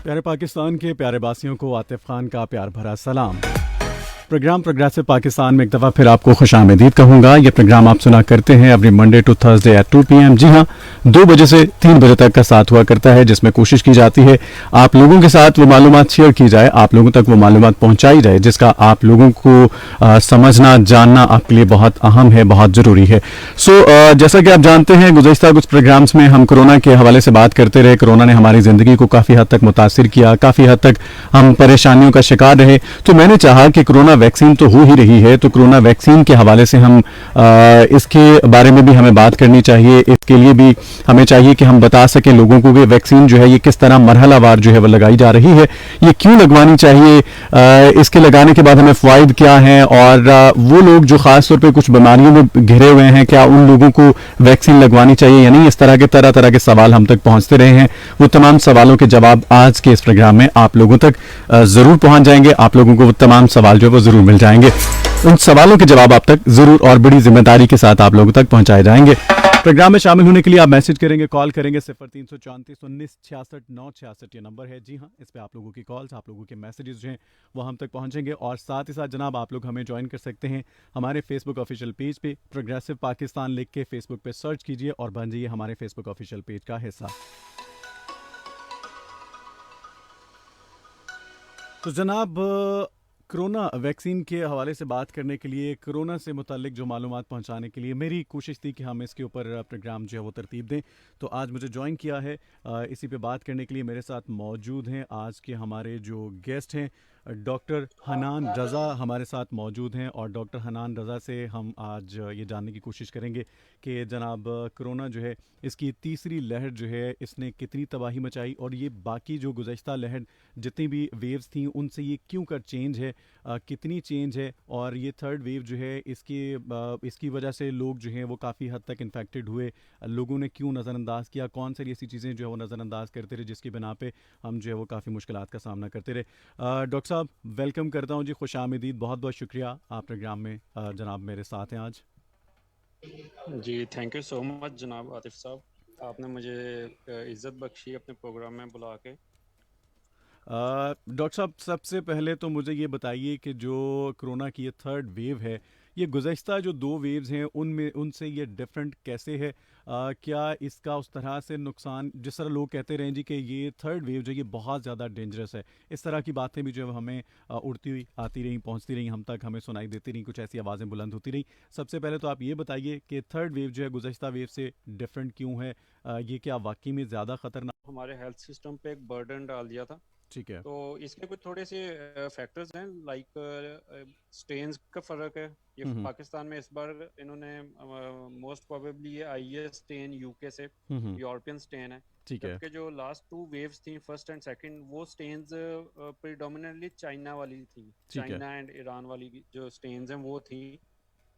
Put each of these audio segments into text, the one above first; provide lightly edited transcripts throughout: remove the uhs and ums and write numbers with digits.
प्यारे पाकिस्तान के प्यारे बासियों को आतिफ खान का प्यार भरा सलाम। प्रोग्राम प्रोग्रेसिव पाकिस्तान में एक दफ़ा फिर आपको खुशामदीद कहूँगा। ये प्रोग्राम आप सुना करते हैं every Monday to Thursday at 2 PM। जी हाँ, 2 बजे से 3 बजे तक का साथ हुआ करता है, जिसमें कोशिश की जाती है आप लोगों के साथ वो मालूमात शेयर की जाए, आप लोगों तक वो मालूमात पहुँचाई जाए जिसका आप लोगों को समझना जानना आपके लिए बहुत अहम है, बहुत ज़रूरी है। जैसा कि आप जानते हैं, गुज़श्ता कुछ प्रोग्राम्स में हम कोरोना के हवाले से बात करते रहे। कोरोना ने हमारी ज़िंदगी को काफ़ी हद तक मुतासिर किया, काफ़ी हद तक हम परेशानियों का शिकार रहे। तो मैंने चाहा कि कोरोना वैक्सीन तो हो ही रही है, तो कोरोना वैक्सीन के हवाले से हम इसके बारे में भी हमें बात करनी चाहिए। इसके लिए भी हमें चाहिए कि हम बता सकें लोगों को कि वैक्सीन जो है ये किस तरह मरहलावार जो है वो लगाई जा रही है, ये क्यों लगवानी चाहिए, इसके लगाने के बाद हमें फ़वाइद क्या हैं, और वो लोग जो ख़ास तौर पे कुछ बीमारियों में घिरे हुए हैं, क्या उन लोगों को वैक्सीन लगवानी चाहिए या नहीं। इस तरह के तरह तरह के सवाल हम तक पहुँचते रहे हैं। वो तमाम सवालों के जवाब आज के इस प्रोग्राम में आप लोगों तक ज़रूर पहुँच जाएंगे। आप लोगों को वो तमाम सवाल जो है वो ज़रूर मिल जाएंगे। उन सवालों के जवाब आप तक ज़रूर और बड़ी जिम्मेदारी के साथ आप लोगों तक पहुँचाए जाएंगे। प्रोग्राम में शामिल होने के लिए आप मैसेज करेंगे, कॉल करेंगे। 0334 19 66 9 66 ये नंबर है। जी हाँ, इस पे आप लोगों की कॉल्स, आप लोगों के मैसेजेस जो हैं वो हम तक पहुंचेंगे। और साथ ही साथ जनाब आप लोग हमें ज्वाइन कर सकते हैं हमारे फेसबुक ऑफिशियल पेज पे। प्रोग्रेसिव पाकिस्तान लिख के फेसबुक पे सर्च कीजिए और बन जाइए हमारे फेसबुक ऑफिशियल पेज का हिस्सा। तो जनाब, कोरोना वैक्सीन के हवाले से बात करने के लिए, कोरोना से मुतालिक जो मालूमात पहुंचाने के लिए मेरी कोशिश थी कि हम इसके ऊपर प्रोग्राम जो है वो तरतीब दें। तो आज मुझे ज्वाइन किया है इसी पे बात करने के लिए मेरे साथ मौजूद हैं आज के हमारे जो गेस्ट हैं, डॉक्टर हनान रज़ा हमारे साथ मौजूद हैं। और डॉक्टर हनान रज़ा से हम आज ये जानने की कोशिश करेंगे कि जनाब कोरोना जो है इसकी तीसरी लहर जो है इसने कितनी तबाही मचाई, और ये बाकी जो गुज़श्ता लहर जितनी भी वेव्स थी उनसे ये क्यों कर चेंज है, कितनी चेंज है। और ये थर्ड वेव जो है इसकी वजह से लोग जो हैं वो काफ़ी हद तक इन्फेक्टेड हुए, लोगों ने क्यों नज़रअंदाज किया, कौन सी ऐसी चीज़ें जो है वो नज़रअंदाज करते रहे जिसकी बिना पे हम जो है वो काफ़ी मुश्किलात का सामना करते रहे। डॉक्टर साहब, वेलकम करता हूँ जी, खुशामदीद, बहुत बहुत शुक्रिया आप प्रोग्राम में जनाब मेरे साथ हैं आज। जी, थैंक यू सो मच जनाब आतिफ साहब। आपने मुझे इज़्ज़त बख्शी अपने प्रोग्राम में बुला के। डॉक्टर साहब, सबसे पहले तो मुझे ये बताइए कि जो कोरोना की ये थर्ड वेव है, ये गुज़श्ता जो 2 वेव्स हैं उनमें उनसे ये डिफरेंट कैसे है। क्या इसका उस तरह से नुकसान, जिस तरह लोग कहते रहे जी कि ये थर्ड वेव जो है ये बहुत ज़्यादा डेंजरस है, इस तरह की बातें भी जो है हमें उड़ती हुई आती रहीं, पहुंचती रहीं हम तक, हमें सुनाई देती रहीं, कुछ ऐसी आवाज़ें बुलंद होती रहीं। सबसे पहले तो आप ये बताइए कि थर्ड वेव जो है गुज़श्ता वेव से डिफरेंट क्यों है, ये क्या वाकई में ज़्यादा ख़तरनाक। हमारे हेल्थ सिस्टम पे एक बर्डन डाल दिया था। ठीक है। तो इसके कुछ थोड़े से फैक्टर्स हैं, लाइक स्टेन्स का फ़र्क है। ये हम्म पाकिस्तान में इस बार इन्होंने मोस्ट प्रोबेबली ये आई है स्टेन यूके से, हम्म। यूरोपियन स्टेन है। ठीक है। जबकि जो लास्ट 2 वेव्स थी, फर्स्ट एंड सेकंड, वो स्टेन्स प्रिडोमिनेटली चाइना वाली थी। ठीक है। चाइना एंड ईरान वाली जो स्टेन्स हैं वो थी,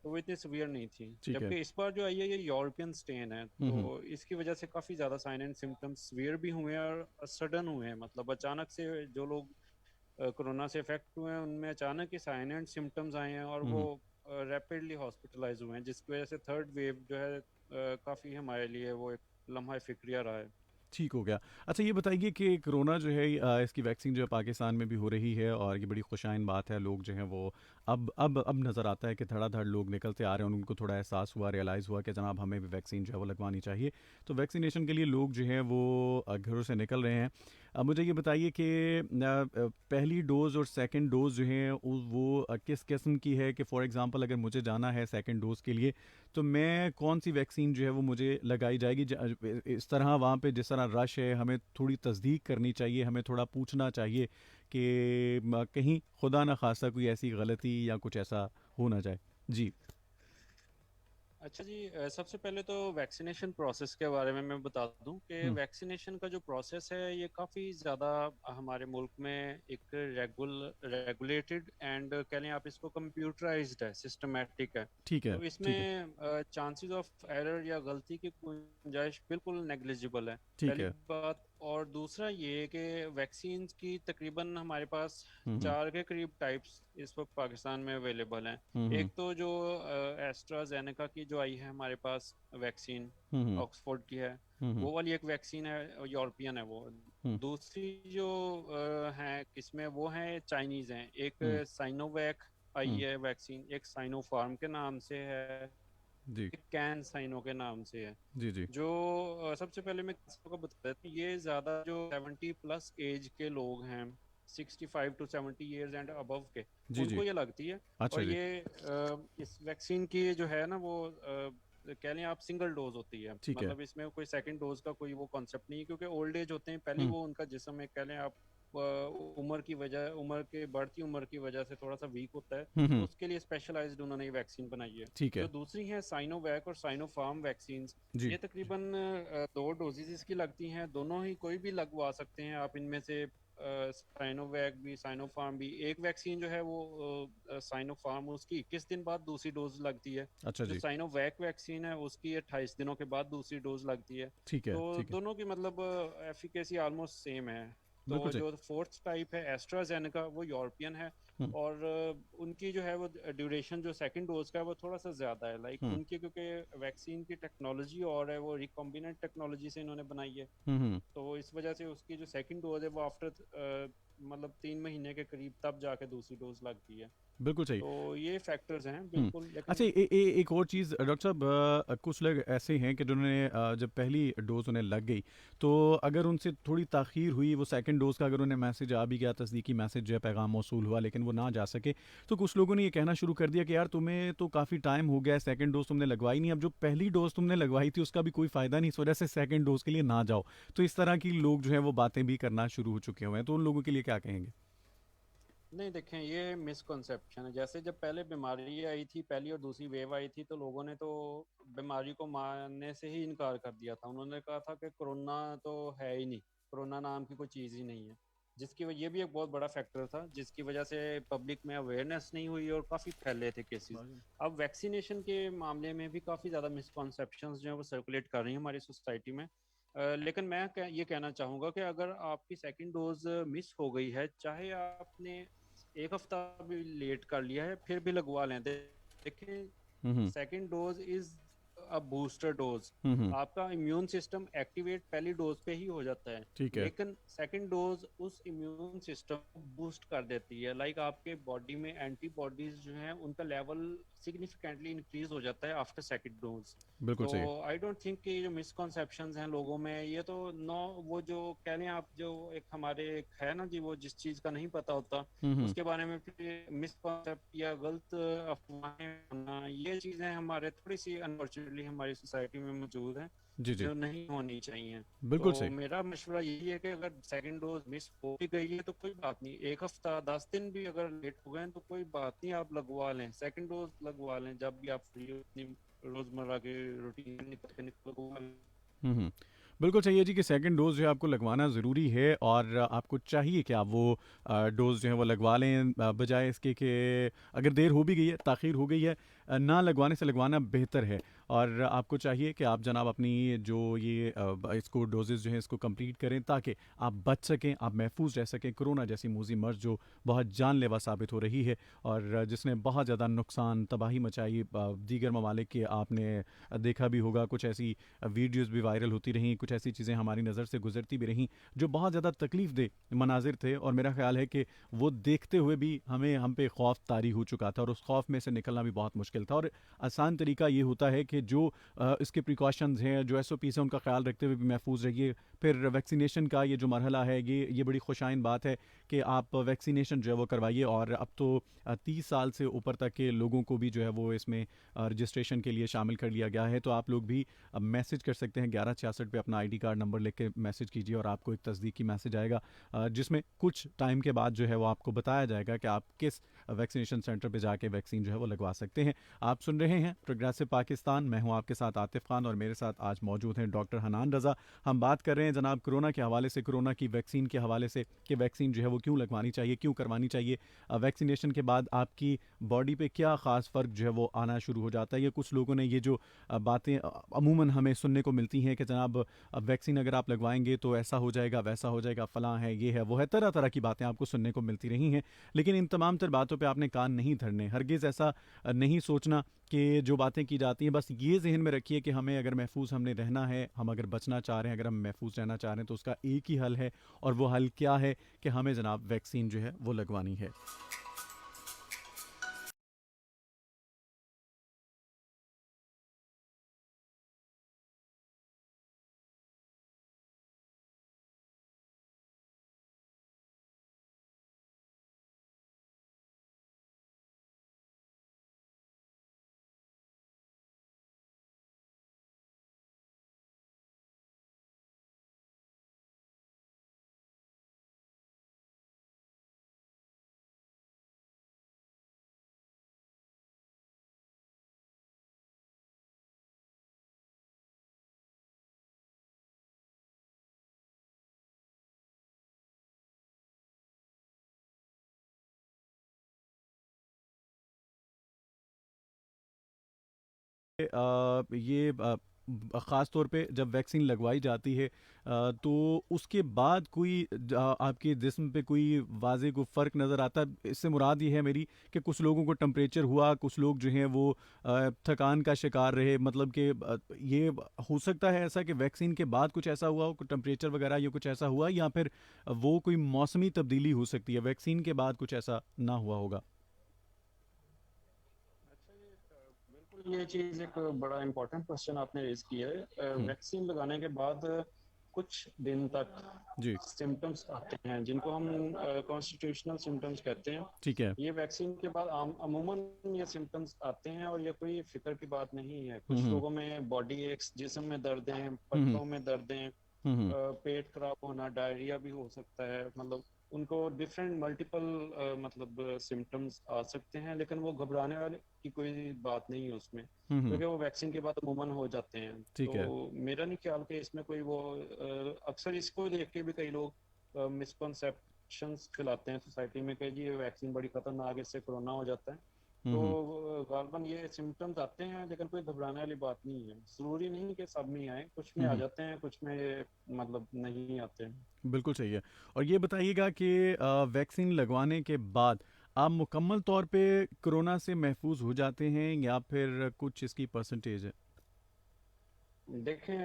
तो वो इतनी सीवियर नहीं थी। ठीक है। जबकि इस बार जो आई है ये यूरोपियन स्टेन है, तो हम्म। इसकी वजह से काफ़ी ज़्यादा साइन एंड सिम्टम्स सीवियर भी हुए हैं और सडन हुए हैं। मतलब अचानक से जो लोग कोरोना से इफेक्ट हुए हैं उनमें अचानक ही साइन एंड सिम्टम्स आए हैं और वो हम्म। रैपिडली हॉस्पिटलाइज हुए हैं, जिसकी वजह से थर्ड वेव जो है काफ़ी हमारे लिए वो एक लम्हा फिक्रिया रहा है। ठीक हो गया। अच्छा, ये बताइए कि कोरोना जो है इसकी वैक्सीन जो है पाकिस्तान में भी हो रही है, और ये बड़ी खुशाइन बात है। लोग जो हैं वो अब नज़र आता है कि धड़ाधड़ लोग निकलते आ रहे हैं, उनको थोड़ा एहसास हुआ, रियलाइज़ हुआ कि जनाब हमें भी वैक्सीन जो है वो लगवानी चाहिए। तो वैक्सीनेशन के लिए लोग जो हैं वो घरों से निकल रहे हैं। अब मुझे ये बताइए कि पहली डोज़ और सेकंड डोज़ जो हैं वो किस किस्म की है, कि फ़ॉर एग्ज़ाम्पल अगर मुझे जाना है सेकंड डोज़ के लिए, तो मैं कौन सी वैक्सीन जो है वो मुझे लगाई जाएगी। इस तरह वहाँ पे जिस तरह रश है, हमें थोड़ी तस्दीक करनी चाहिए, हमें थोड़ा पूछना चाहिए कि कहीं खुदा न खास्ता कोई ऐसी गलती या कुछ ऐसा हो ना जाए। जी। अच्छा जी, सबसे पहले तो वैक्सीनेशन प्रोसेस के बारे में मैं बता दूं कि हम्म। वैक्सीनेशन का जो प्रोसेस है ये काफ़ी ज़्यादा हमारे मुल्क में एक रेगुलेटेड एंड कह लें आप इसको कंप्यूटराइज्ड है, सिस्टमेटिक है। ठीक है। तो ठीक है। इसमें चांसेस ऑफ एरर या गलती की गुंजाइश बिल्कुल नेग्लिजिबल है, ठीक पहली है। बात। और दूसरा ये कि वैक्सीन्स की तकरीबन हमारे पास हम्म 4 के करीब टाइप्स इस वक्त पाकिस्तान में अवेलेबल हैं। हम्म एक तो जो एस्ट्राजेनेका की जो आई है हमारे पास वैक्सीन, हम्म ऑक्सफोर्ड की है। वो वाली एक वैक्सीन है, यूरोपियन है वो। हम्म दूसरी जो है किसमें, वो है चाइनीज है। एक हम्म साइनोवैक आई हम्म, है वैक्सीन, एक साइनोफार्म के नाम से है, जी एक कैन साइनो के नाम से है। जी जी जो सबसे पहले मैं सबको बता देता हूँ, ये ज़्यादा जो 70+ एज के लोग हैं, 65 to 70 years एंड अबव के, जी जी। उनको ये लगती है। अच्छा और जी। ये इस वैक्सीन की जो है ना वो कह लें आप सिंगल डोज होती है, ठीक है। मतलब इसमें कोई सेकंड डोज का कोई वो कॉन्सेप्ट नहीं है, क्योंकि ओल्ड एज होते हैं पहले, हम्म वो उनका जिस्म एक कह लें आप उम्र की वजह, उम्र के बढ़ती उम्र की वजह से थोड़ा सा वीक होता है, तो हम्म, उसके लिए स्पेशलाइज्ड उन्होंने ये वैक्सीन बनाई है। ठीक है। जो दूसरी है साइनोवैक और साइनोफार्म वैक्सीन, जी। ये तकरीबन 2 डोजेज इसकी लगती हैं, दोनों ही कोई भी लगवा सकते हैं आप इनमें से। साइनोवैक भी साइनोफार्म भी, एक वैक्सीन जो है वो साइनोफार्म, उसकी 21 दिन बाद दूसरी डोज लगती है। अच्छा जो जी। साइनोवैक वैक्सीन है उसकी 28 दिनों के बाद दूसरी डोज लगती है। ठीक है तो ठीक है। दोनों की मतलब एफिकेसी ऑलमोस्ट सेम है। तो बिल्कुल सही। जो फोर्थ टाइप है एस्ट्राजेनेका, वो यूरोपियन है। हम्म और उनकी जो है वो ड्यूरेशन जो सेकंड डोज का है वो थोड़ा सा ज़्यादा है, लाइक हम्म उनकी क्योंकि वैक्सीन की टेक्नोलॉजी और है, वो रिकॉम्बिनेंट टेक्नोलॉजी से इन्होंने बनाई है। हम्म। तो इस वजह से उसकी जो सेकंड डोज है वो आफ्टर मतलब 3 महीने के करीब तब जाके दूसरी डोज लगती है। बिल्कुल सही। तो ये फैक्टर्स हैं हुँ। बिल्कुल, अच्छा, लेकिन एक और चीज़ डॉक्टर साहब, कुछ लोग ऐसे हैं कि जिन्होंने जब पहली डोज़ उन्हें लग गई, तो अगर उनसे थोड़ी ताख़ीर हुई, वो सेकंड डोज़ का अगर उन्हें मैसेज आ भी गया, तस्दीकी मैसेज जो है, पैगाम मौसूल हुआ, लेकिन वो ना जा सके, तो कुछ लोगों ने ये कहना शुरू कर दिया कि यार तुम्हें तो काफ़ी टाइम हो गया है, सेकंड डोज़ तुमने लगवाई नहीं, अब जो पहली डोज़ तुमने लगवाई थी उसका भी कोई फ़ायदा नहीं, इस वजह से सेकंड डोज़ के लिए ना जाओ। तो इस तरह की लोग जो हैं वो बातें भी करना शुरू हो चुके हुए हैं, तो उन लोगों के लिए क्या कहेंगे? नहीं देखें, ये मिसकॉन्सेप्शन है। जैसे जब पहले बीमारी आई थी, पहली और दूसरी वेव आई थी, तो लोगों ने तो बीमारी को मानने से ही इनकार कर दिया था। उन्होंने कहा था कि कोरोना तो है ही नहीं, कोरोना नाम की कोई चीज़ ही नहीं है। जिसकी वजह, ये भी एक बहुत बड़ा फैक्टर था जिसकी वजह से पब्लिक में अवेयरनेस नहीं हुई और काफ़ी फैले थे केसेस। अब वैक्सीनेशन के मामले में भी काफ़ी ज़्यादा मिसकॉन्सेप्शंस जो है वो सर्कुलेट कर रही हैं हमारी सोसाइटी में। लेकिन मैं ये कहना चाहूँगा कि अगर आपकी सेकंड डोज मिस हो गई है, चाहे आपने एक हफ्ता भी लेट कर लिया है, फिर भी लगवा लें। देखें, हुँ, हुँ। Second dose is a booster dose. हुँ, हुँ। आपका इम्यून सिस्टम एक्टिवेट पहली डोज पे ही हो जाता है, ठीक है। लेकिन सेकंड डोज उस इम्यून सिस्टम को बूस्ट कर देती है। लाइक आपके बॉडी में एंटीबॉडीज जो हैं उनका लेवल सिग्निफिकेंटली इंक्रीज हो जाता है आफ्टर सेकंड डोज। बिल्कुल तो सही। आई डोंट थिंक कि जो मिसकॉन्सेप्शंस हैं लोगों में, ये तो नो, वो जो कह लें आप, जो एक हमारे एक है ना जी, वो जिस चीज़ का नहीं पता होता हुँ, हुँ। उसके बारे में फिर मिसकॉन्सेप्ट या गलत अफवाहें होना, ये चीज़ें हमारे थोड़ी सी अनफॉर्चुनेटली हमारी सोसाइटी में मौजूद हैं, जी, जी। जो नहीं होनी चाहिए। तो बिल्कुल सही। मेरा मशवरा यही है कि अगर सेकंड डोज मिस हो भी गई है तो कोई बात नहीं, एक हफ्ता 10 दिन भी अगर लेट हो गए हैं तो कोई बात नहीं, आप लगवा लें, सेकंड डोज लगवा लें जब भी आप फ्री हो, अपनी रोजमर्रा के रूटीन लगवा लें। हुँ, हुँ। बिल्कुल सही है जी कि सेकंड डोज़ जो है आपको लगवाना ज़रूरी है और आपको चाहिए कि आप वो डोज़ जो है वो लगवा लें, बजाय इसके कि अगर देर हो भी गई है, ताख़ीर हो गई है, ना लगवाने से लगवाना बेहतर है। और आपको चाहिए कि आप जनाब अपनी जो ये इसको डोज़ेज़ जो हैं इसको कंप्लीट करें, ताकि आप बच सकें, आप महफूज रह सकें कोरोना जैसी मूज़ी मर्ज़ जो बहुत जानलेवा साबित हो रही है और जिसने बहुत ज़्यादा नुकसान, तबाही मचाई। दीगर ममालिक के आपने देखा भी होगा, कुछ ऐसी वीडियोस भी वायरल होती रहीं, कुछ ऐसी चीज़ें हमारी नज़र से गुजरती भी रहीं जो बहुत ज़्यादा तकलीफ़ दे मनाजिर थे, और मेरा ख्याल है कि वो देखते हुए भी हम पे खौफ तारी हो चुका था और उस खौफ में से निकलना भी बहुत मुश्किल था। और आसान तरीका ये होता है कि जो इसके प्रिकॉशंस हैं, जो SOPs हैं, उनका ख्याल रखते हुए भी महफूज रहिए। फिर वैक्सीनेशन का ये जो मरहला है, ये बड़ी खुशाइन बात है कि आप वैक्सीनेशन जो है वो करवाइए। और अब तो 30 साल से ऊपर तक के लोगों को भी जो है वो इसमें रजिस्ट्रेशन के लिए शामिल कर लिया गया है। तो आप लोग भी मैसेज कर सकते हैं 1166 पे, अपना ID कार्ड नंबर लिख के मैसेज कीजिए और आपको एक तस्दीकी मैसेज आएगा जिसमें कुछ टाइम के बाद जो है वो आपको बताया जाएगा कि आप किस वैक्सीनेशन सेंटर पे जाके वैक्सीन जो है वो लगवा सकते हैं। आप सुन रहे हैं प्रोग्रेसिव पाकिस्तान, मैं हूं आपके साथ आतिफ खान और मेरे साथ आज मौजूद हैं डॉक्टर हनान रज़ा। हम बात कर रहे हैं जनाब कोरोना के हवाले से, कोरोना की वैक्सीन के हवाले से कि वैक्सीन जो है वो क्यों लगवानी चाहिए, क्यों करवानी चाहिए, वैक्सीनेशन के बाद आपकी बॉडी पे क्या ख़ास फ़र्क जो है वो आना शुरू हो जाता है। ये कुछ लोगों ने ये जो बातें अमूमन हमें सुनने को मिलती हैं कि जनाब वैक्सीन अगर आप लगवाएंगे तो ऐसा हो जाएगा, वैसा हो जाएगा, फ़लाँ है, ये है, वो है, तरह तरह की बातें आपको सुनने को मिलती रही हैं। लेकिन इन तमाम तर बातों पे आपने कान नहीं धरने, हरगिज़ ऐसा नहीं सोचना कि जो बातें की जाती हैं बस ये ज़हन में रखिए कि हमें अगर महफूज हमने रहना है, हम अगर बचना चाह रहे हैं, अगर हम महफूज रहना चाह रहे हैं तो उसका एक ही हल है, और वो हल क्या है कि हमें जनाब वैक्सीन जो है वो लगवानी है। ये ख़ास तौर पे जब वैक्सीन लगवाई जाती है तो उसके बाद कोई आपके जिस्म पे कोई वाज़े को फ़र्क नज़र आता है? इससे मुराद ये है मेरी कि कुछ लोगों को टेम्परेचर हुआ, कुछ लोग जो हैं वो थकान का शिकार रहे, मतलब कि ये हो सकता है ऐसा कि वैक्सीन के बाद कुछ ऐसा हुआ हो, टेम्परेचर वगैरह या कुछ ऐसा हुआ, या फिर वो कोई मौसमी तब्दीली हो सकती है, वैक्सीन के बाद कुछ ऐसा ना हुआ होगा? अच्छा, ये बिल्कुल ये चीज़ एक बड़ा इम्पोर्टेंट क्वेश्चन आपने रेज किया है। हुँ, वैक्सीन लगाने के बाद कुछ दिन तक जी, सिम्टम्स आते हैं जिनको हम कॉन्स्टिट्यूशनल सिम्टम्स कहते हैं। ठीक है। ये वैक्सीन के बाद अमूमन ये सिम्टम्स आते हैं और ये कोई फिक्र की बात नहीं है। हुँ, कुछ हुँ। लोगों में बॉडी एक्स, जिस्म में दर्द हैं, हुँ, हुँ। पट्टों में दर्द हैं, हुँ, हुँ। पेट खराब होना, डायरिया भी हो सकता है। मतलब उनको डिफरेंट मल्टीपल मतलब सिम्टम्स आ सकते हैं, लेकिन वो घबराने वाले की कोई बात नहीं है उसमें, हुँ, हुँ। क्योंकि वो वैक्सीन के बाद अमूमन हो जाते हैं। ठीक तो है। मेरा नहीं ख्याल कि इसमें कोई वो अक्सर इसको देख के भी कई लोग मिसकॉन्सेप्शंस फैलाते हैं सोसाइटी में कि जी ये वैक्सीन बड़ी खतरनाक है, इससे कोरोना हो जाता है। हुँ, तो हुँ। गालबन ये सिम्टम्स आते हैं, लेकिन कोई घबराने वाली बात नहीं है। ज़रूरी नहीं कि सब में आए, कुछ में हुँ, आ हुँ। जाते हैं, कुछ में मतलब नहीं आते हैं। बिल्कुल सही है। और ये बताइएगा कि वैक्सीन लगवाने के बाद आप मुकम्मल तौर पे कोरोना से महफूज हो जाते हैं या फिर कुछ इसकी परसेंटेज है? देखें,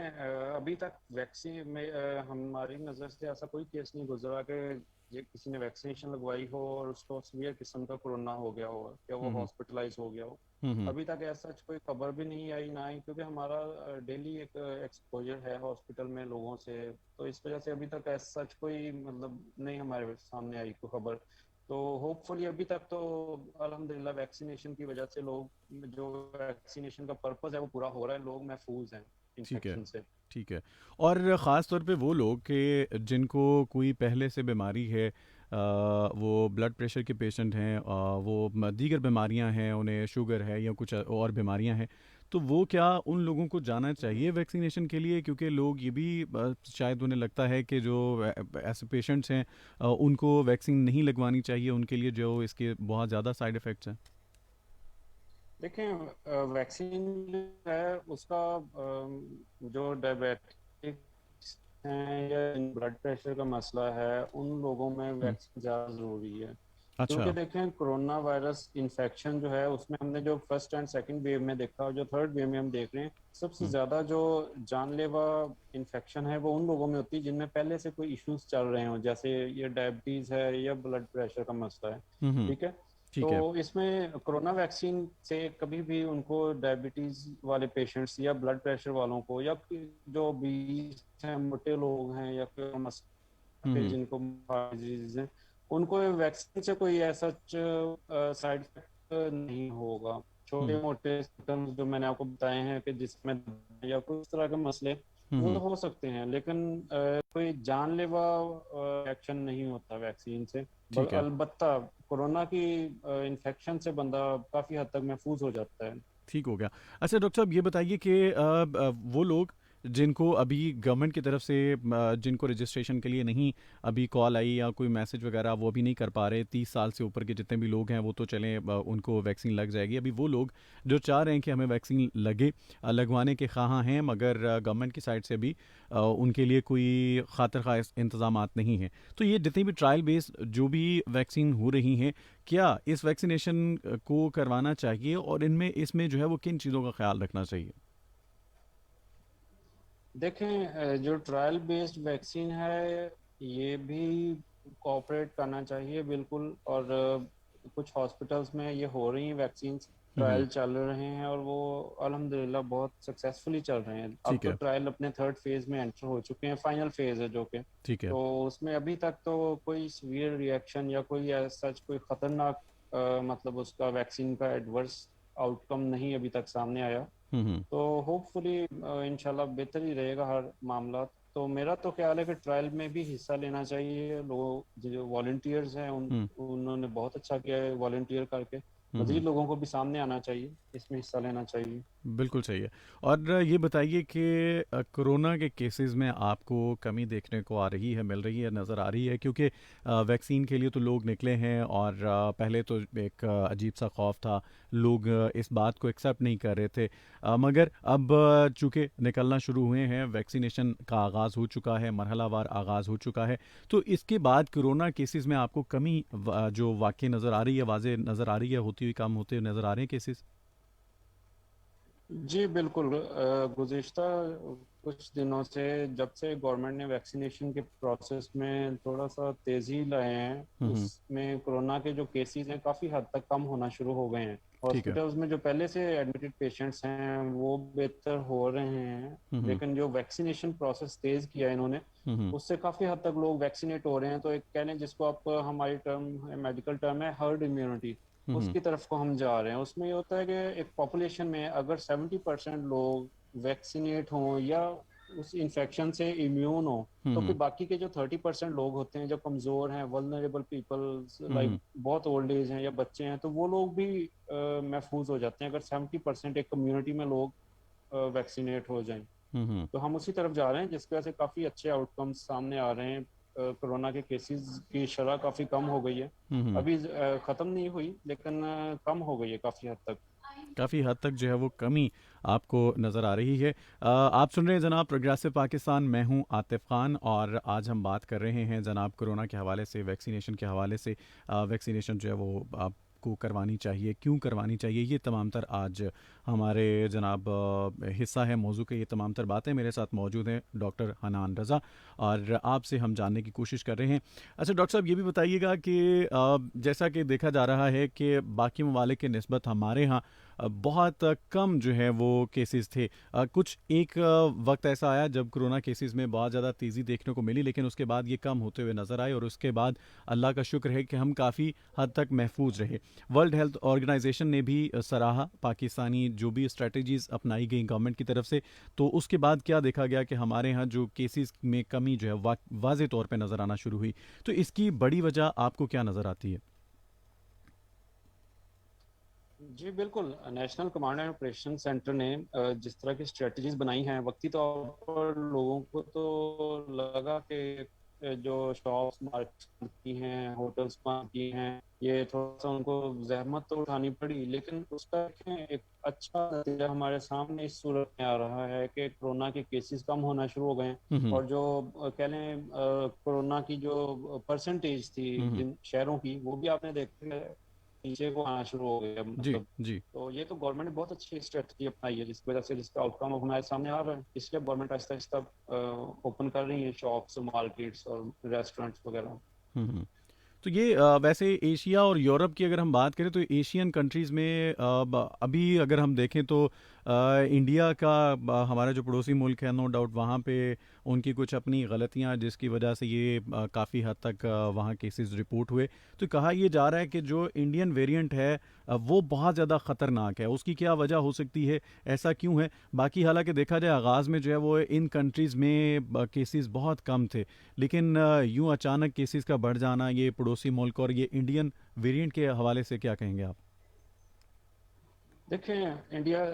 अभी तक वैक्सीन में हमारी नज़र से ऐसा कोई केस नहीं गुजरा कि ये किसी ने वैक्सीनेशन लगवाई हो और उसको सीवियर किस्म का कोरोना हो गया हो या वो हुँ, हुँ। हॉस्पिटलाइज हो गया हो। हुँ, हुँ। अभी तक ऐसा कोई खबर भी नहीं आई ना आई, क्योंकि हमारा डेली एक एक्सपोजर है हॉस्पिटल में लोगों से। तो इस वजह से अभी तक ऐसा कोई मतलब नहीं हमारे सामने आई कोई खबर। तो होपफुली अभी तक तो अल्हम्दुलिल्लाह वैक्सीनेशन की वजह से लोग, जो वैक्सीनेशन का पर्पस है वो पूरा हो रहा है, लोग महफूज हैं ठीक है, इन्फेक्शन से। ठीक है। और ख़ास तौर पे वो लोग कि जिनको कोई पहले से बीमारी है, वो ब्लड प्रेशर के पेशेंट हैं, वो दीगर बीमारियां हैं, उन्हें शुगर है या कुछ और बीमारियां हैं, तो वो क्या उन लोगों को जाना चाहिए वैक्सीनेशन के लिए? क्योंकि लोग ये भी शायद उन्हें लगता है कि जो ऐसे पेशेंट्स हैं उनको वैक्सीन नहीं लगवानी चाहिए, उनके लिए जो इसके बहुत ज़्यादा साइड इफ़ेक्ट्स हैं। देखें, वैक्सीन जो है उसका जो डायबिटिक्स हैं या ब्लड प्रेशर का मसला है, उन लोगों में हुँ, वैक्सीन ज़्यादा ज़रूरी है। क्योंकि अच्छा। देखें, कोरोना वायरस इन्फेक्शन जो है उसमें हमने जो फर्स्ट एंड सेकंड वेव में देखा और जो थर्ड वेव में हम देख रहे हैं, सबसे हुँ, ज़्यादा जो जानलेवा इन्फेक्शन है वो उन लोगों में होती है जिनमें पहले से कोई इश्यूज चल रहे हों, जैसे ये डायबिटीज़ है या ब्लड प्रेशर का मसला है। हुँ, हुँ, ठीक है। तो ठीक है। इसमें कोरोना वैक्सीन से कभी भी उनको डायबिटीज वाले पेशेंट्स या ब्लड प्रेशर वालों को या जो बीस हैं, मोटे लोग हैं या फिर हुँ, पे हुँ, जिनको डिजीज है, उनको वैक्सीन से कोई ऐसा साइड इफेक्ट नहीं होगा। छोटे हुँ, मोटे सिम्टम्स जो मैंने आपको बताए हैं कि जिसमें या कुछ तरह के मसले, हुँ, वो तो हुँ, हो सकते हैं, लेकिन कोई जानलेवा एक्शन नहीं होता वैक्सीन से। ठीक है। अलबत्ता कोरोना की इन्फेक्शन से बंदा काफ़ी हद तक महफूज हो जाता है। ठीक हो गया। अच्छा डॉक्टर साहब ये बताइए कि वो लोग जिनको अभी गवर्नमेंट की तरफ से जिनको रजिस्ट्रेशन के लिए नहीं अभी कॉल आई या कोई मैसेज वगैरह वो अभी नहीं कर पा रहे, 30 साल से ऊपर के जितने भी लोग हैं वो तो चलें, उनको वैक्सीन लग जाएगी। अभी वो लोग जो चाह रहे हैं कि हमें वैक्सीन लगे, लगवाने के ख़्वाह हैं, मगर गवर्नमेंट की साइड से भी उनके लिए कोई खातिर खा इंतजाम नहीं हैं। तो ये जितनी भी ट्रायल बेस्ड जो भी वैक्सीन हो रही हैं, क्या इस वैक्सीनेशन को करवाना चाहिए और इनमें इसमें जो है वो किन चीज़ों का ख्याल रखना चाहिए? देखें, जो ट्रायल बेस्ड वैक्सीन है ये भी कोऑपरेट करना चाहिए बिल्कुल। और कुछ हॉस्पिटल्स में ये हो रही हैं वैक्सीन, हम्म। ट्रायल चल रहे हैं और वो अल्हम्दुलिल्लाह बहुत सक्सेसफुली चल रहे हैं। अब ठीक तो है। ट्रायल अपने थर्ड फेज में एंटर हो चुके हैं, फाइनल फेज है जो कि, ठीक है। तो उसमें अभी तक तो कोई सीवियर रिएक्शन या कोई सच कोई खतरनाक मतलब उसका वैक्सीन का एडवर्स आउटकम नहीं अभी तक सामने आया। हम्म। तो होपफुली इंशाल्लाह बेहतर ही रहेगा हर मामला। तो मेरा तो ख्याल है कि ट्रायल में भी हिस्सा लेना चाहिए। लोग जो वॉलंटियर्स हैं हम्म। उन्होंने बहुत अच्छा किया है वॉलंटियर करके। हम्म। मजीद लोगों को भी सामने आना चाहिए, इसमें हिस्सा लेना चाहिए। बिल्कुल सही है। और ये बताइए कि कोरोना के केसेस में आपको कमी देखने को आ रही है, मिल रही है, नज़र आ रही है? क्योंकि वैक्सीन के लिए तो लोग निकले हैं और पहले तो एक अजीब सा खौफ था, लोग इस बात को एक्सेप्ट नहीं कर रहे थे, मगर अब चूँकि निकलना शुरू हुए हैं, वैक्सीनेशन का आगाज़ हो चुका है, मरहलावार आगाज़ हो चुका है, तो इसके बाद कोरोना केसेस में आपको कमी जो वाकई नज़र आ रही है, वाज़े नज़र आ रही है, होती हुई कम होते हुए नज़र आ रहे हैं केसेस? जी बिल्कुल। गुज़िश्ता कुछ दिनों से जब से गवर्नमेंट ने वैक्सीनेशन के प्रोसेस में थोड़ा सा तेज़ी लाए हैं, हम्म। उसमें कोरोना के जो केसेस हैं काफ़ी हद तक कम होना शुरू हो गए हैं। ठीक है। हॉस्पिटल्स में जो पहले से एडमिटेड पेशेंट्स हैं वो बेहतर हो रहे हैं। हम्म। लेकिन जो वैक्सीनेशन प्रोसेस तेज़ किया है इन्होंने, हम्म। उससे काफ़ी हद तक लोग वैक्सीनेट हो रहे हैं। तो एक कह लें जिसको आप, हमारी टर्म मेडिकल टर्म है हर्ड इम्यूनिटी, हम्म। उसकी तरफ को हम जा रहे हैं। उसमें ये होता है कि एक पॉपुलेशन में अगर 70% लोग वैक्सीनेट हों या उस इन्फेक्शन से इम्यून हो, तो हम्म। फिर बाकी के जो 30% लोग होते हैं जो कमज़ोर हैं, वल्नरेबल पीपल्स लाइक हम्म। बहुत ओल्ड एज हैं या बच्चे हैं, तो वो लोग भी महफूज हो जाते हैं अगर 70% एक कम्युनिटी में लोग वैक्सीनेट हो जाएं। हम्म। तो हम उसी तरफ जा रहे हैं जिसकी वजह से काफ़ी अच्छे आउटकम्स सामने आ रहे हैं। कोरोना के केसेस की शरह काफ़ी कम हो गई है। हम्म। अभी ख़त्म नहीं हुई लेकिन कम हो गई है काफ़ी हद तक। काफ़ी हद तक जो है वो कमी आपको नज़र आ रही है। आप सुन रहे हैं जनाब प्रोग्रेसिव पाकिस्तान, मैं हूं आतिफ खान और आज हम बात कर रहे हैं जनाब कोरोना के हवाले से, वैक्सीनेशन के हवाले से। वैक्सीनेशन जो है वो आपको करवानी चाहिए, क्यों करवानी चाहिए, ये तमाम तर आज हमारे जनाब हिस्सा है मौजू के, ये तमाम तर बातें। मेरे साथ मौजूद हैं डॉक्टर हनान रज़ा और आपसे हम जानने की कोशिश कर रहे हैं। अच्छा डॉक्टर साहब, ये भी बताइएगा कि जैसा कि देखा जा रहा है कि बाकी ममालिक के निस्बत हमारे यहाँ बहुत कम जो है वो केसेस थे। कुछ एक वक्त ऐसा आया जब कोरोना केसेस में बहुत ज़्यादा तेज़ी देखने को मिली, लेकिन उसके बाद ये कम होते हुए नज़र आए और उसके बाद अल्लाह का शुक्र है कि हम काफ़ी हद तक महफूज रहे। वर्ल्ड हेल्थ ऑर्गेनाइजेशन ने भी सराहा पाकिस्तानी जो भी स्ट्रेटजीज़ अपनाई गई गवर्नमेंट की तरफ से। तो उसके बाद क्या देखा गया कि हमारे यहाँ जो केसेस में कमी जो है वाज़े तौर पर नज़र आना शुरू हुई। तो इसकी बड़ी वजह आपको क्या नज़र आती है? जी बिल्कुल। National command and operation centre ने जिस तरह की स्ट्रेटजीज बनाई हैं, वक्ती तौर पर लोगों को तो लगा कि जो शॉप्स मार्केट्स बंद की हैं, होटल्स बंद की हैं, ये थोड़ा सा उनको जहमत तो उठानी पड़ी। लेकिन उसका देखें एक अच्छा नतीजा हमारे सामने इस सूरत में आ रहा है कि कोरोना के केसेस कम होना शुरू हो गए हैं। हम्म। और जो कह लें कोरोना की जो परसेंटेज थी हम्म। जिन शहरों की, वो भी आपने देखा नीचे को आना शुरू हो गया जी मतलब। जी। तो ये तो गवर्नमेंट ने बहुत अच्छी स्ट्रेटजी अपनाई है जिसकी वजह से जिसका आउटकम अब हमारे सामने आ रहा है। इसलिए गवर्नमेंट आहिस्ता आहिस्ता ओपन कर रही है शॉप्स, मार्केट्स और रेस्टोरेंट्स वगैरह। हम्म। तो ये वैसे एशिया और यूरोप की अगर हम बात करें तो एशियन कंट्रीज़ में अभी अगर हम देखें तो इंडिया का हमारा जो पड़ोसी मुल्क है, नो डाउट वहाँ पे उनकी कुछ अपनी गलतियाँ जिसकी वजह से ये काफ़ी हद तक वहाँ केसेस रिपोर्ट हुए। तो कहा यह जा रहा है कि जो इंडियन वेरिएंट है वो बहुत ज़्यादा ख़तरनाक है। उसकी क्या वजह हो सकती है, ऐसा क्यों है? बाकी हालांकि देखा जाए आगाज़ में जो है वो इन कंट्रीज़ में केसेस बहुत कम थे, लेकिन यूं अचानक केसेस का बढ़ जाना ये पड़ोसी मुल्क और ये इंडियन वेरिएंट के हवाले से क्या कहेंगे आप? देखें, इंडिया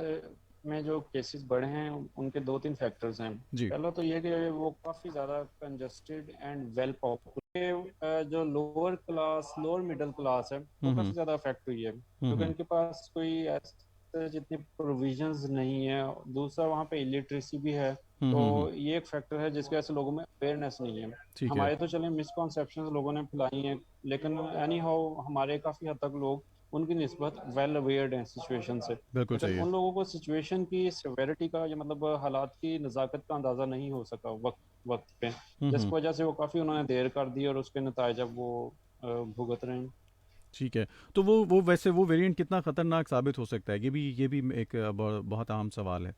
में जो केसेस बढ़े हैं उनके दो तीन फैक्टर्स हैं। जी। पहला तो ये कि वो काफ़ी ज़्यादा कंजस्टेड एंड वेल पॉपुलर, जो lower class lower middle class है वो हम्म। काफ़ी ज़्यादा अफेक्ट हुई है, क्योंकि हम्म। उनके पास कोई ऐसे जितनी प्रोविजंस नहीं है। दूसरा वहाँ पे इलिटरेसी भी है, तो हम्म। ये एक फैक्टर है जिसकी वजह से लोगों में अवेयरनेस नहीं है। ठीक है। हमारे तो चले मिसकॉन्सेप्शन लोगों ने फैलाई हैं, लेकिन एनी हाउ हमारे काफ़ी हद तक लोग उनकी निस्बत वेल अवेयर्ड हैं सिचुएशन से। बिल्कुल लेकिन सही है। उन लोगों को सिचुएशन की सेवेरिटी का या मतलब हालात की नज़ाकत का अंदाज़ा नहीं हो सका वक्त वक्त पे, हम्म। जिसकी वजह से वो काफ़ी उन्होंने देर कर दी और उसके नतीजे अब वो भुगत रहे हैं। ठीक है। तो वो वैसे वो वेरिएंट कितना खतरनाक साबित हो सकता है, ये भी एक बहुत अहम सवाल है।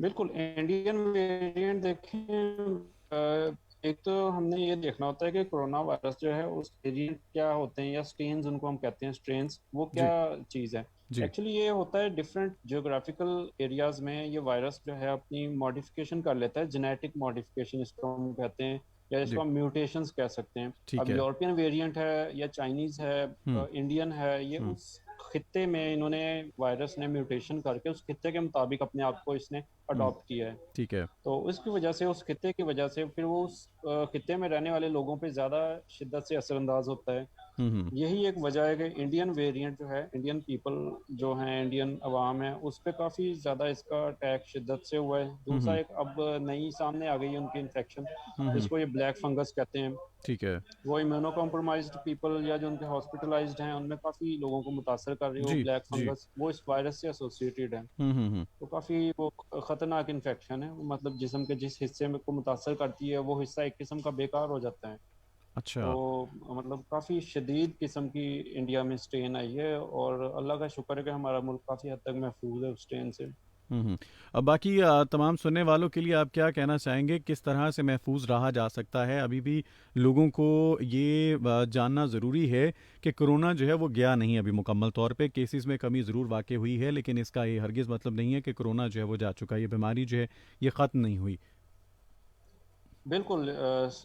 बिल्कुल इंडियन वेरिएंट देखें, एक तो हमने ये देखना होता है कि कोरोना वायरस जो है उस वेरिएंट क्या होते हैं, या स्ट्रेन्स उनको हम कहते हैं, स्ट्रेन्स वो क्या जी। चीज़ है। जी। एक्चुअली ये होता है डिफरेंट जियोग्राफिकल एरियाज में ये वायरस जो है अपनी मॉडिफिकेशन कर लेता है, जेनेटिक मॉडिफिकेशन इसको हम कहते हैं, या इसको जी। हम म्यूटेशंस कह सकते हैं। ठीक अब है। यूरोपियन वेरिएंट है या चाइनीज़ है, हम्म। इंडियन है, ये हम्म। उस खित्ते में इन्होंने वायरस ने म्यूटेशन करके उस खित्ते के मुताबिक अपने आप को इसने हम्म। अडॉप्ट किया है। ठीक है। तो उसकी वजह से उस खित्ते की वजह से फिर वो उस खित्ते में रहने वाले लोगों पे ज़्यादा शिद्दत से असरअंदाज होता है। हम्म। यही एक वजह है कि इंडियन वेरिएंट जो है, इंडियन पीपल जो हैं, इंडियन अवाम है, उस पर काफ़ी ज़्यादा इसका अटैक शिद्दत से हुआ है। दूसरा हम्म। एक अब नई सामने आ गई है उनकी इन्फेक्शन, हम्म। जिसको ये ब्लैक फंगस कहते हैं। ठीक है। वो इम्यूनो कॉम्प्रोमाइज्ड पीपल या जो उनके हॉस्पिटलाइज्ड हैं उनमें काफ़ी लोगों को मुतासर कर रही है वो जी। ब्लैक जी। फंगस, वो इस वायरस से एसोसिएटेड है। हम्म। तो काफ़ी वो ख़तरनाक इन्फेक्शन है, वो मतलब जिस्म के जिस हिस्से में को मुतासर करती है वो हिस्सा एक किस्म का बेकार हो जाता है। अच्छा। तो मतलब काफ़ी शदीद किस्म की इंडिया में स्ट्रेन आई है, और अल्लाह का शुक्र है कि हमारा मुल्क काफ़ी हद तक महफूज है उस स्ट्रेन से। हम्म। अब बाकी तमाम सुनने वालों के लिए आप क्या कहना चाहेंगे, किस तरह से महफूज रहा जा सकता है? अभी भी लोगों को ये जानना ज़रूरी है कि कोरोना जो है वो गया नहीं अभी मुकम्मल तौर पे। केसेस में कमी ज़रूर वाक़ई हुई है, लेकिन इसका ये हरगिज़ मतलब नहीं है कि कोरोना जो है वो जा चुका है। ये बीमारी जो है ये ख़त्म नहीं हुई। बिल्कुल,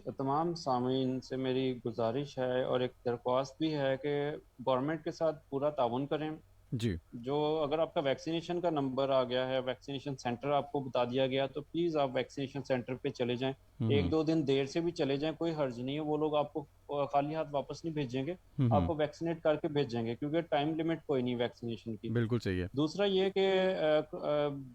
तमाम सामीन से मेरी गुजारिश है और एक दरख्वास्त भी है कि गवर्नमेंट के साथ पूरा ताउन करें। जी। जो अगर आपका वैक्सीनेशन का नंबर आ गया है, वैक्सीनेशन सेंटर आपको बता दिया गया, तो प्लीज़ आप वैक्सीनेशन सेंटर पे चले जाएं। एक हम्म। दो दिन देर से भी चले जाएं, कोई हर्ज नहीं है। वो लोग आपको खाली हाथ वापस नहीं भेजेंगे, हम्म। आपको वैक्सीनेट करके भेजेंगे, क्योंकि टाइम लिमिट कोई नहीं वैक्सीनेशन की। बिल्कुल सही है। दूसरा ये कि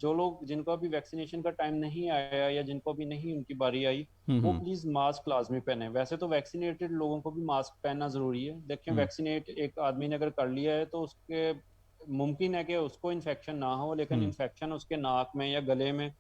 जो लोग जिनको अभी वैक्सीनेशन का टाइम नहीं आया या जिनको अभी नहीं उनकी बारी आई, वो हम्म। प्लीज़ मास्क लाजमी पहने। वैसे तो वैक्सीनेटेड लोगों को भी मास्क पहनना ज़रूरी है। देखें, हम्म। वैक्सीनेट एक आदमी ने अगर कर लिया है तो उसके मुमकिन है कि उसको इन्फेक्शन ना हो, लेकिन हम्म। इन्फेक्शन उसके नाक में या गले में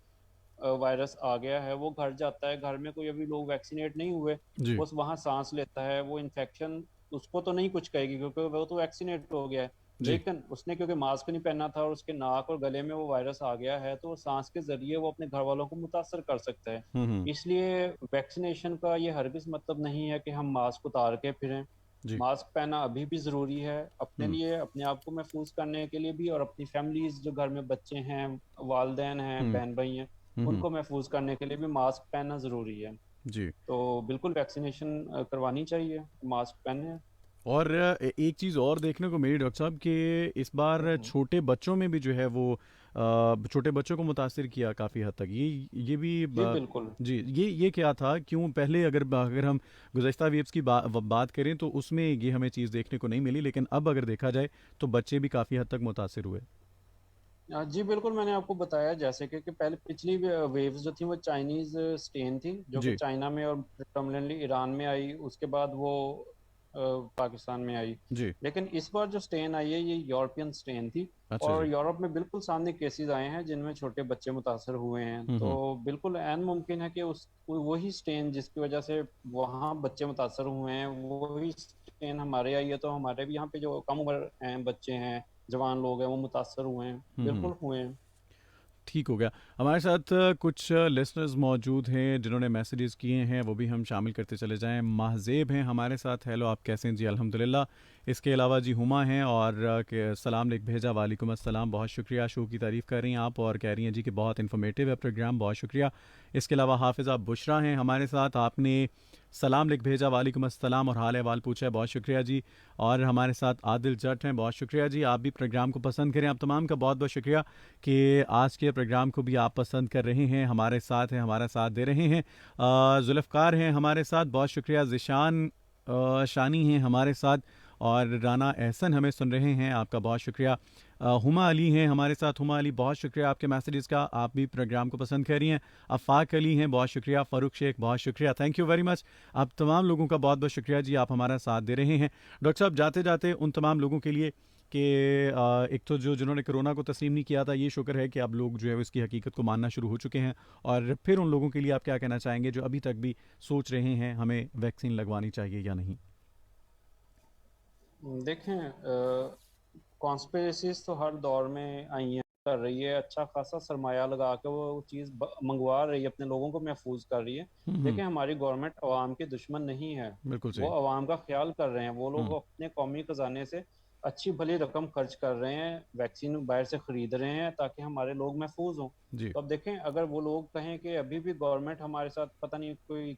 वायरस आ गया है, वो घर जाता है, घर में कोई अभी लोग वैक्सीनेट नहीं हुए, जी। वो वहाँ सांस लेता है, वो इन्फेक्शन उसको तो नहीं कुछ कहेगी क्योंकि वो तो वैक्सीनेट हो गया है। जी। लेकिन उसने क्योंकि मास्क नहीं पहना था और उसके नाक और गले में वो वायरस आ गया है, तो वो सांस के जरिए वो अपने घर वालों को मुतासर कर सकता है। हम्म। इसलिए वैक्सीनेशन का ये हरगिज मतलब नहीं है कि हम मास्क उतार के फिरें। जी। मास्क पहनना अभी भी ज़रूरी है, अपने हम्म। लिए, अपने आप को महफूज करने के लिए भी, और अपनी फैमिलीज जो घर में बच्चे हैं, वालदेन हैं, हम्म। बहन भाई हैं, हम्म। उनको महफूज करने के लिए भी मास्क पहनना ज़रूरी है। जी। तो बिल्कुल वैक्सीनेशन करवानी चाहिए, मास्क पहने। और एक चीज़ और देखने को मिली डॉक्टर साहब कि इस बार हम्म। छोटे बच्चों में भी जो है वो छोटे बच्चों को मुतासिर किया काफ़ी हद तक। ये भी जी बिल्कुल। जी, ये क्या था, क्यों पहले अगर अगर हम गुज़श्ता वेव्स की बात करें तो उसमें ये हमें चीज़ देखने को नहीं मिली, लेकिन अब अगर देखा जाए तो बच्चे भी काफ़ी हद तक मुतासिर हुए। जी बिल्कुल, मैंने आपको बताया जैसे कि पहले पिछली वेव्स जो थी वो चाइनीज़ स्ट्रेन थी, जो कि जी। चाइना में और प्रेडोमिनेटली ईरान में आई, उसके बाद वो पाकिस्तान में आई। जी। लेकिन इस बार जो स्ट्रेन आई है ये यूरोपियन स्ट्रेन थी, अच्छा और जी। यूरोप में बिल्कुल सामने केसेस आए हैं जिनमें छोटे बच्चे मुतासर हुए हैं। तो हम्म। बिल्कुल ऐन मुमकिन है कि उस वही स्ट्रेन जिसकी वजह से वहाँ बच्चे मुतासर हुए हैं, वही स्ट्रेन हमारे आई है, तो हमारे भी यहाँ पे जो कम उम्र हैं, बच्चे हैं, जवान लोग हैं, वो मुतासर हुए हैं, हम्म। बिल्कुल हुए हैं। ठीक हो गया। हमारे साथ कुछ लिसनर्स मौजूद हैं जिन्होंने मैसेजेस किए हैं, वो भी हम शामिल करते चले जाएं। महजेब हैं हमारे साथ। हेलो, आप कैसे हैं जी? अल्हम्दुलिल्लाह। इसके अलावा जी हुमा हैं और सलाम लिख भेजा, वालेकुम अस्सलाम, बहुत शुक्रिया, शो की तारीफ़ कर रही हैं आप और कह रही हैं जी कि बहुत इन्फॉर्मेटिव है प्रोग्राम, बहुत शुक्रिया। इसके अलावा हाफिज़ा बुशरा हैं हमारे साथ, आपने सलाम लिख भेजा, वालेकुम अस्सलाम और हाल अहवाल पूछा है, बहुत शुक्रिया जी। और हमारे साथ आदिल जट हैं, बहुत शुक्रिया जी, आप भी प्रोग्राम को पसंद करें। आप तमाम का बहुत बहुत शुक्रिया कि आज के प्रोग्राम को भी आप पसंद कर रहे हैं, हमारे साथ हैं, हमारा साथ दे रहे हैं। जुल्फ़कार हैं हमारे साथ, बहुत शुक्रिया। ज़िशान शानी हैं हमारे साथ और राना एहसन हमें सुन रहे हैं, आपका बहुत शुक्रिया। हुमा अली हैं हमारे साथ, हुमा अली बहुत शुक्रिया आपके मैसेजेस का, आप भी प्रोग्राम को पसंद कर रही हैं। अफ़ाक अली हैं, बहुत शुक्रिया। फ़ारूक शेख बहुत शुक्रिया, थैंक यू वेरी मच। आप तमाम लोगों का बहुत बहुत शुक्रिया जी, आप हमारा साथ दे रहे हैं। डॉक्टर साहब जाते जाते उन तमाम लोगों के लिए कि एक तो जिन्होंने कोरोना को तस्लीम नहीं किया था, ये शुक्र है कि अब लोग जो है उसकी हकीकत को मानना शुरू हो चुके हैं, और फिर उन लोगों के लिए आप क्या कहना चाहेंगे जो अभी तक भी सोच रहे हैं हमें वैक्सीन लगवानी चाहिए या नहीं? देखें, कॉन्स्पिरेसीज तो हर दौर में आई हैं, कर रही है, अच्छा खासा सरमाया लगा के वो चीज़ मंगवा रही है, अपने लोगों को महफूज कर रही है। हम्म। देखें, हमारी गवर्नमेंट आवाम की दुश्मन नहीं है, बिल्कुल वो सही। आवाम का ख्याल कर रहे हैं, वो लोग हम्म। अपने कौमी खजाने से अच्छी भली रकम खर्च कर रहे हैं, वैक्सीन बाहर से खरीद रहे हैं ताकि हमारे लोग महफूज हों। जी। तो अब देखें, अगर वो लोग कहें कि अभी भी गवर्नमेंट हमारे साथ पता नहीं कोई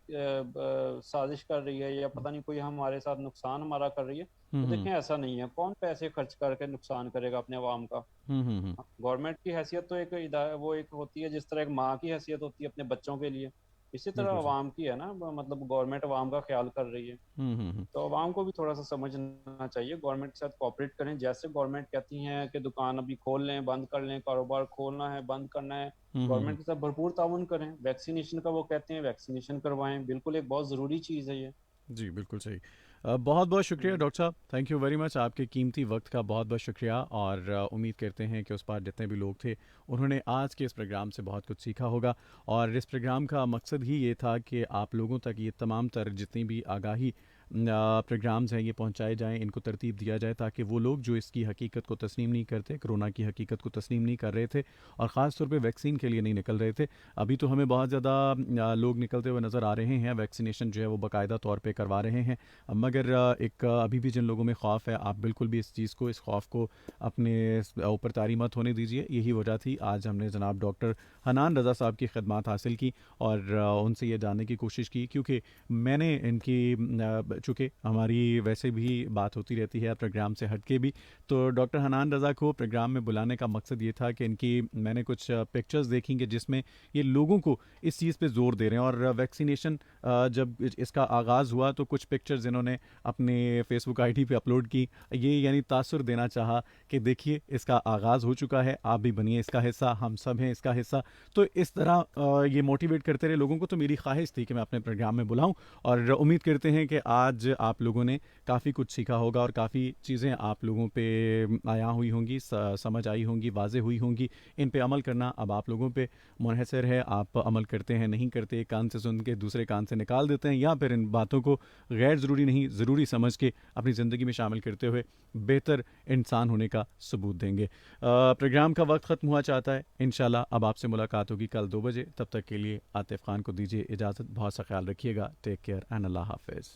साजिश कर रही है या पता नहीं कोई हमारे साथ नुकसान हमारा कर रही है, तो हम्म। देखें ऐसा नहीं है। कौन पैसे खर्च करके नुकसान करेगा अपने अवाम का? हम्म। गवर्नमेंट की हैसियत तो एक वो एक होती है, जिस तरह एक माँ की हैसियत होती है अपने बच्चों के लिए, इसी तरह बिल्कुल सही। अवाम की है ना, मतलब गवर्नमेंट अवाम का ख्याल कर रही है। हम्म। तो अवाम को भी थोड़ा सा समझना चाहिए, गवर्नमेंट के साथ कोऑपरेट करें। जैसे गवर्नमेंट कहती हैं कि दुकान अभी खोल लें, बंद कर लें, कारोबार खोलना है, बंद करना है, हम्म। गवर्नमेंट के साथ भरपूर ताउन करें। वैक्सीनेशन का वो कहते हैं, वैक्सीनेशन करवाएं, बिल्कुल एक बहुत ज़रूरी चीज़ है ये। जी बिल्कुल सही। बहुत बहुत शुक्रिया हम्म। डॉक्टर साहब, थैंक यू वेरी मच, आपके कीमती वक्त का बहुत बहुत शुक्रिया। और उम्मीद करते हैं कि उस पार जितने भी लोग थे उन्होंने आज के इस प्रोग्राम से बहुत कुछ सीखा होगा। और इस प्रोग्राम का मकसद ही ये था कि आप लोगों तक ये तमाम तर जितनी भी आगाही प्रोग्राम्स हैं ये पहुंचाए जाएं, इनको तरतीब दिया जाए ताकि वो लोग जो इसकी हकीकत को तस्लीम नहीं करते, कोरोना की हकीकत को तस्लीम नहीं कर रहे थे और ख़ास तौर पे वैक्सीन के लिए नहीं निकल रहे थे। अभी तो हमें बहुत ज़्यादा लोग निकलते हुए नज़र आ रहे हैं, वैक्सीनेशन जो है वो बाकायदा तौर पे करवा रहे हैं, मगर एक अभी भी जिन लोगों में खौफ है, आप बिल्कुल भी इस चीज़ को, इस खौफ को अपने ऊपर तारी मत होने दीजिए। यही वजह थी आज हमने जनाब डॉक्टर हनान रज़ा साहब की खिदमत हासिल की और उनसे ये जानने की कोशिश की, क्योंकि मैंने इनकी चूँकि हमारी वैसे भी बात होती रहती है प्रोग्राम से हट के भी, तो डॉक्टर हनान रज़ा को प्रोग्राम में बुलाने का मकसद ये था कि इनकी मैंने कुछ पिक्चर्स देखी कि जिसमें ये लोगों को इस चीज़ पे ज़ोर दे रहे हैं। और वैक्सीनेशन जब इसका आगाज़ हुआ तो कुछ पिक्चर्स इन्होंने अपने फेसबुक आईडी पे अपलोड की, ये यानी तासुर देना चाहा कि देखिए इसका आगाज़ हो चुका है, आप भी बनिए इसका हिस्सा, हम सब हैं इसका हिस्सा। तो इस तरह ये मोटिवेट करते रहे लोगों को। तो मेरी ख्वाहिश थी कि मैं अपने प्रोग्राम में बुलाऊं और उम्मीद करते हैं कि आज आप लोगों ने काफ़ी कुछ सीखा होगा और काफ़ी चीज़ें आप लोगों पे आया हुई होंगी, समझ आई होंगी, वाज़े हुई होंगी। इन पे अमल करना अब आप लोगों पे मुनहसर है, आप अमल करते हैं नहीं करते, एक कान से सुन के दूसरे कान से निकाल देते हैं, या फिर इन बातों को गैर ज़रूरी नहीं ज़रूरी समझ के अपनी ज़िंदगी में शामिल करते हुए बेहतर इंसान होने का सबूत देंगे। प्रोग्राम का वक्त ख़त्म हुआ चाहता है, इंशाल्लाह अब आपसे मुलाकात होगी कल 2 बजे। तब तक के लिए आतिफ़ खान को दीजिए इजाज़त, बहुत सा ख्याल रखिएगा, टेक केयर एंड अल्लाह हाफिज़।